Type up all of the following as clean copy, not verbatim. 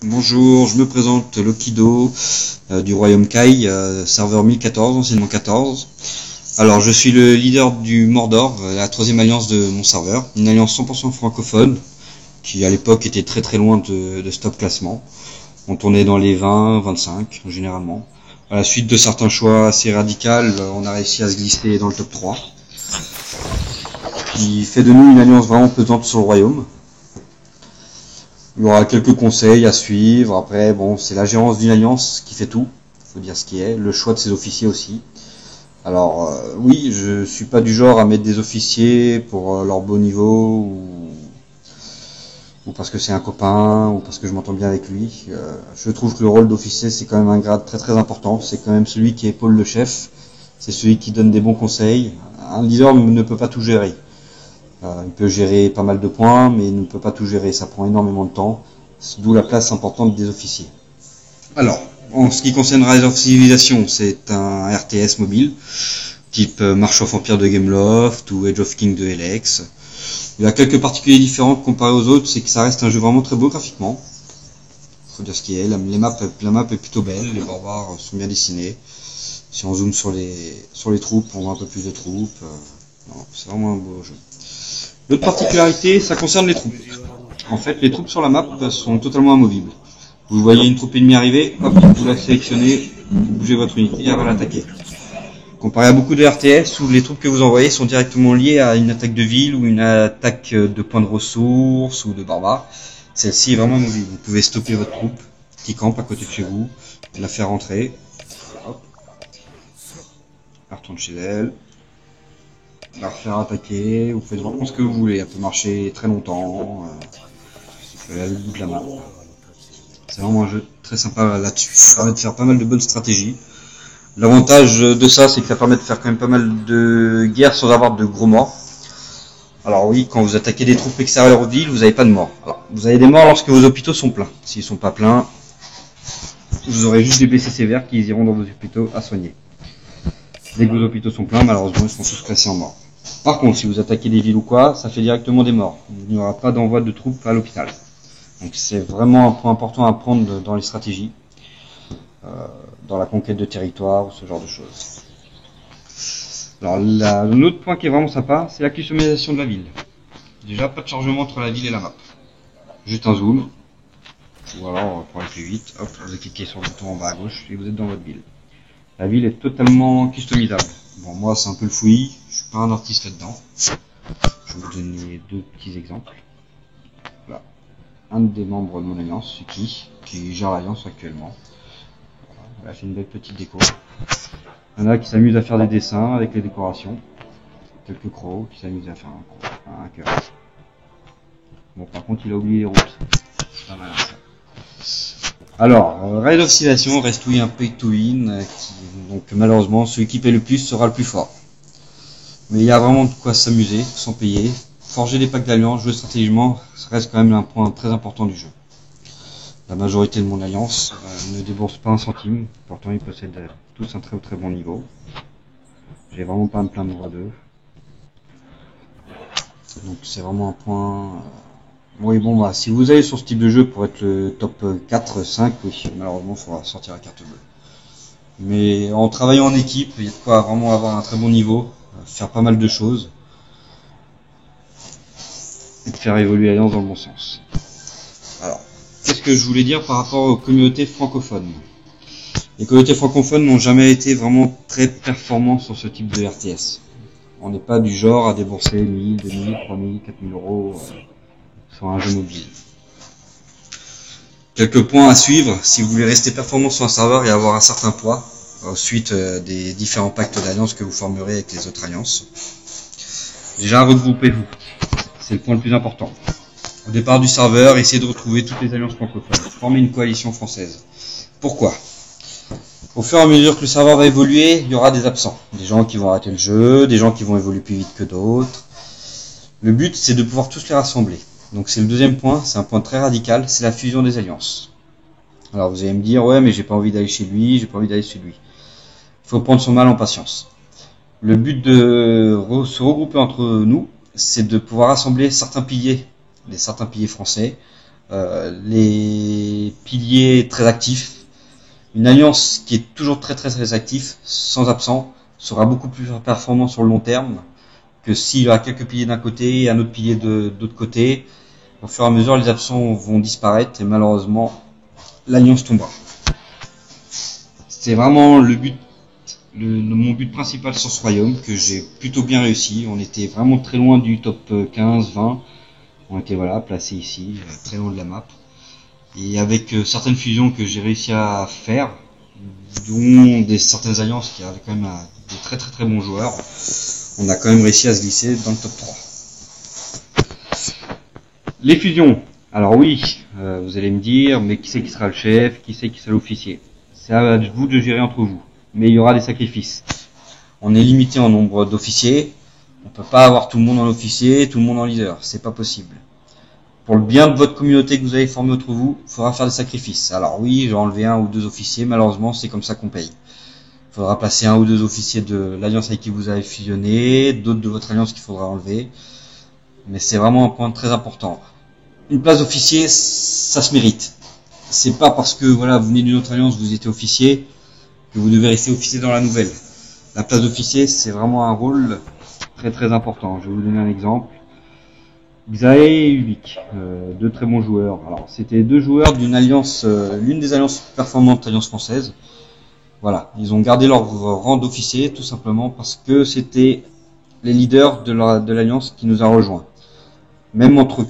Bonjour, je me présente Lokido du Royaume Kai, serveur 1014, anciennement 14. Alors je suis le leader du Mordor, la troisième alliance de mon serveur, une alliance 100% francophone, qui à l'époque était très loin de ce top classement. On tournait dans les 20-25 généralement. À la suite de certains choix assez radicaux, on a réussi à se glisser dans le top 3. Qui fait de nous une alliance vraiment pesante sur le royaume. Il y aura quelques conseils à suivre. Après, bon, c'est la gérance d'une alliance qui fait tout. Faut dire ce qui est. Le choix de ses officiers aussi. Alors, oui, je suis pas du genre à mettre des officiers pour leur beau niveau ou parce que c'est un copain ou parce que je m'entends bien avec lui. Je trouve que le rôle d'officier, c'est quand même un grade très important. C'est quand même celui qui épaule le chef. C'est celui qui donne des bons conseils. Un leader ne peut pas tout gérer. Il peut gérer pas mal de points, mais il ne peut pas tout gérer. Ça prend énormément de temps, d'où la place importante des officiers. Alors, en ce qui concerne Rise of Civilization, c'est un RTS mobile, type March of Empire de Gameloft ou Age of King de LX. Il a quelques particularités différentes comparées aux autres, c'est que ça reste un jeu vraiment très beau graphiquement. Faut dire ce qui est, la map est plutôt belle, les barbares sont bien dessinés. Si on zoome sur les troupes, on voit un peu plus de troupes. C'est vraiment un beau jeu. L'autre particularité, ça concerne les troupes. En fait, les troupes sur la map sont totalement amovibles. Vous voyez une troupe ennemie arriver, hop, vous la sélectionnez, vous bougez votre unité et elle va l'attaquer. Comparé à beaucoup de RTS où les troupes que vous envoyez sont directement liées à une attaque de ville ou une attaque de points de ressources ou de barbares, celle-ci est vraiment amovible. Vous pouvez stopper votre troupe qui campe à côté de chez vous, la faire rentrer, hop, elle retourne chez elle, la refaire attaquer, vous faites vraiment ce que vous voulez, elle peut marcher très longtemps, elle est à l'autre bout de la map. C'est vraiment un jeu très sympa là-dessus, ça permet de faire pas mal de bonnes stratégies. L'avantage de ça, c'est que ça permet de faire quand même pas mal de guerres sans avoir de gros morts. Alors oui, quand vous attaquez des troupes extérieures aux villes, vous n'avez pas de morts. Alors, vous avez des morts lorsque vos hôpitaux sont pleins. S'ils sont pas pleins, vous aurez juste des blessés sévères qui iront dans vos hôpitaux à soigner. Dès que vos hôpitaux sont pleins, malheureusement, ils seront tous classés en morts. Par contre, si vous attaquez des villes ou quoi, ça fait directement des morts. Il n'y aura pas d'envoi de troupes à l'hôpital. Donc c'est vraiment un point important à prendre dans les stratégies, dans la conquête de territoire ou ce genre de choses. Alors un autre point qui est vraiment sympa, c'est la customisation de la ville. Déjà, pas de chargement entre la ville et la map. Juste un zoom, ou alors pour aller plus vite, hop, vous cliquez sur le bouton en bas à gauche et vous êtes dans votre ville. La ville est totalement customisable. Bon, moi c'est un peu le fouillis, je suis pas un artiste là-dedans. Je vais vous donner deux petits exemples. Voilà. Un des membres de mon alliance, Suki, qui gère l'alliance actuellement. Voilà, c'est une belle petite déco. Il y en a qui s'amusent à faire des dessins avec les décorations. Quelques crocs qui s'amusent à faire un cœur. Bon, par contre, il a oublié les routes. C'est pas mal ça. Alors, Rise of Civilization reste un pay to win, donc malheureusement, celui qui paie le plus sera le plus fort. Mais il y a vraiment de quoi s'amuser, sans payer. Forger des packs d'alliance, jouer stratégiquement, ça reste quand même un point très important du jeu. La majorité de mon alliance ne débourse pas un centime, pourtant ils possèdent tous un très bon niveau. J'ai vraiment pas à me plaindre d'eux. Donc c'est vraiment un point... Oui bon bah si vous allez sur ce type de jeu pour être le top 4, 5, oui, malheureusement il faudra sortir la carte bleue. Mais en travaillant en équipe, il y a de quoi vraiment avoir un très bon niveau, faire pas mal de choses, et de faire évoluer l'alliance dans le bon sens. Alors, qu'est-ce que je voulais dire par rapport aux communautés francophones? Les communautés francophones n'ont jamais été vraiment très performantes sur ce type de RTS. On n'est pas du genre à débourser 1000, 2000, 3000, 4000 euros sur un jeu mobile. Quelques points à suivre si vous voulez rester performant sur un serveur et avoir un certain poids, suite des différents pactes d'alliance que vous formerez avec les autres alliances. Déjà, regroupez-vous. C'est le point le plus important. Au départ du serveur, essayez de retrouver toutes les alliances francophones. Formez une coalition française. Pourquoi ? Au fur et à mesure que le serveur va évoluer, il y aura des absents. Des gens qui vont arrêter le jeu, des gens qui vont évoluer plus vite que d'autres. Le but, c'est de pouvoir tous les rassembler. Donc c'est le deuxième point, c'est un point très radical, c'est la fusion des alliances. Alors vous allez me dire, ouais mais j'ai pas envie d'aller chez lui, j'ai pas envie d'aller chez lui. Il faut prendre son mal en patience. Le but de se regrouper entre nous, c'est de pouvoir rassembler certains piliers français, les des piliers très actifs. Une alliance qui est toujours très actif, sans absent, sera beaucoup plus performant sur le long terme que s'il y a quelques piliers d'un côté et un autre pilier de l'autre côté. Au fur et à mesure, les absents vont disparaître et malheureusement, l'alliance tombera. C'est vraiment le but, mon but principal sur ce royaume, que j'ai plutôt bien réussi. On était vraiment très loin du top 15, 20. On était placé ici, très loin de la map. Et avec certaines fusions que j'ai réussi à faire, dont certaines alliances qui avaient quand même des très bons joueurs, on a quand même réussi à se glisser dans le top 3. Les fusions. Alors oui, vous allez me dire, mais qui c'est qui sera le chef, qui c'est qui sera l'officier? C'est à vous de gérer entre vous. Mais il y aura des sacrifices. On est limité en nombre d'officiers. On peut pas avoir tout le monde en officier, tout le monde en leader. C'est pas possible. Pour le bien de votre communauté que vous avez formée entre vous, il faudra faire des sacrifices. Alors oui, j'ai enlevé 1 ou 2 officiers, malheureusement c'est comme ça qu'on paye. Il faudra placer 1 ou 2 officiers de l'alliance avec qui vous avez fusionné, d'autres de votre alliance qu'il faudra enlever. Mais c'est vraiment un point très important. Une place d'officier, ça se mérite. C'est pas parce que vous venez d'une autre alliance, vous étiez officier, que vous devez rester officier dans la nouvelle. La place d'officier, c'est vraiment un rôle très important. Je vais vous donner un exemple. Xae et Ubik, 2 très bons joueurs. Alors c'était 2 joueurs d'une alliance, l'une des alliances performantes alliance française. Voilà, ils ont gardé leur rang d'officier tout simplement parce que c'était les leaders de l'alliance qui nous a rejoints. Même autre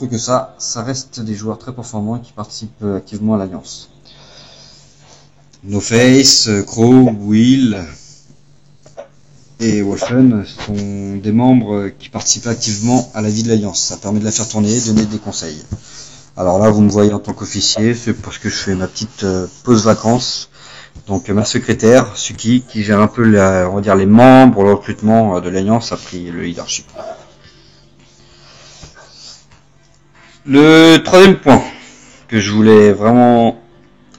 que ça, ça reste des joueurs très performants qui participent activement à l'alliance. No Face, Crow, Will et Wolfen sont des membres qui participent activement à la vie de l'Alliance. Ça permet de la faire tourner, donner des conseils. Alors là, vous me voyez en tant qu'officier, c'est parce que je fais ma petite pause vacances. Donc ma secrétaire, Suki, qui gère un peu on va dire les membres, le recrutement de l'Alliance, a pris le leadership. Le troisième point que je voulais vraiment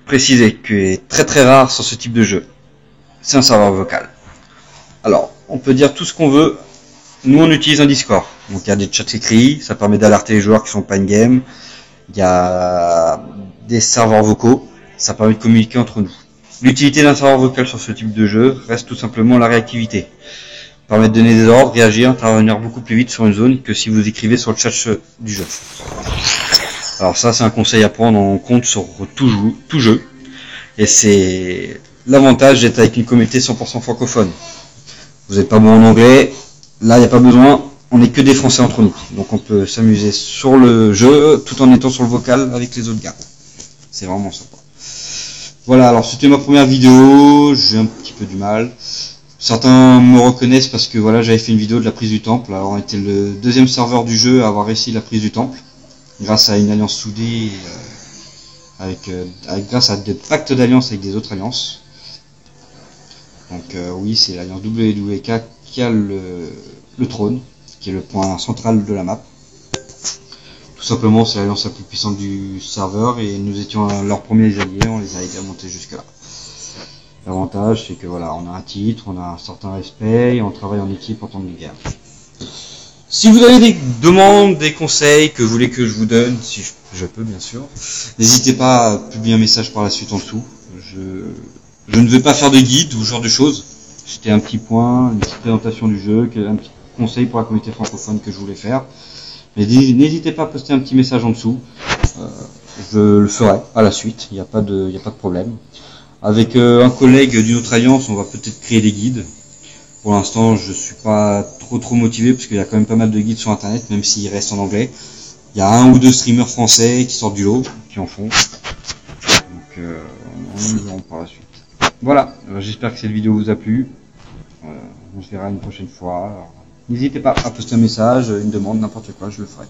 préciser, qui est très rare sur ce type de jeu, c'est un serveur vocal. Alors, on peut dire tout ce qu'on veut. Nous, on utilise un Discord. Donc, il y a des chats écrits. Ça permet d'alerter les joueurs qui sont pas in-game. Il y a des serveurs vocaux. Ça permet de communiquer entre nous. L'utilité d'un serveur vocal sur ce type de jeu reste tout simplement la réactivité. Ça permet de donner des ordres, réagir, intervenir beaucoup plus vite sur une zone que si vous écrivez sur le chat du jeu. Alors ça, c'est un conseil à prendre en compte sur tout jeu. Et c'est l'avantage d'être avec une communauté 100% francophone. Vous n'êtes pas bon en anglais, là il n'y a pas besoin, on n'est que des Français entre nous. Donc on peut s'amuser sur le jeu tout en étant sur le vocal avec les autres gars. C'est vraiment sympa. Voilà, alors c'était ma première vidéo, j'ai un petit peu du mal. Certains me reconnaissent parce que j'avais fait une vidéo de la prise du temple. Alors on était le 2e serveur du jeu à avoir réussi la prise du temple. Grâce à une alliance soudée, grâce à des pactes d'alliance avec des autres alliances. Donc oui, c'est l'alliance WWK qui a le trône, qui est le point central de la map. Tout simplement, c'est l'alliance la plus puissante du serveur et nous étions leurs premiers alliés, on les a aidés à monter jusque là. L'avantage, c'est que on a un titre, on a un certain respect et on travaille en équipe en temps de guerre. Si vous avez des demandes, des conseils que vous voulez que je vous donne, si je peux bien sûr, n'hésitez pas à publier un message par la suite en dessous. Je ne vais pas faire de guide ou ce genre de choses. C'était un petit point, une petite présentation du jeu, un petit conseil pour la communauté francophone que je voulais faire. Mais n'hésitez pas à poster un petit message en dessous. Je le ferai à la suite, il n'y a pas de problème. Avec un collègue d'une autre alliance, on va peut-être créer des guides. Pour l'instant, je suis pas trop motivé parce qu'il y a quand même pas mal de guides sur internet, même s'ils restent en anglais. Il y a 1 ou 2 streamers français qui sortent du lot, qui en font. Donc on verra par la suite. Voilà, j'espère que cette vidéo vous a plu. On se verra une prochaine fois. N'hésitez pas à poster un message, une demande, n'importe quoi, je le ferai.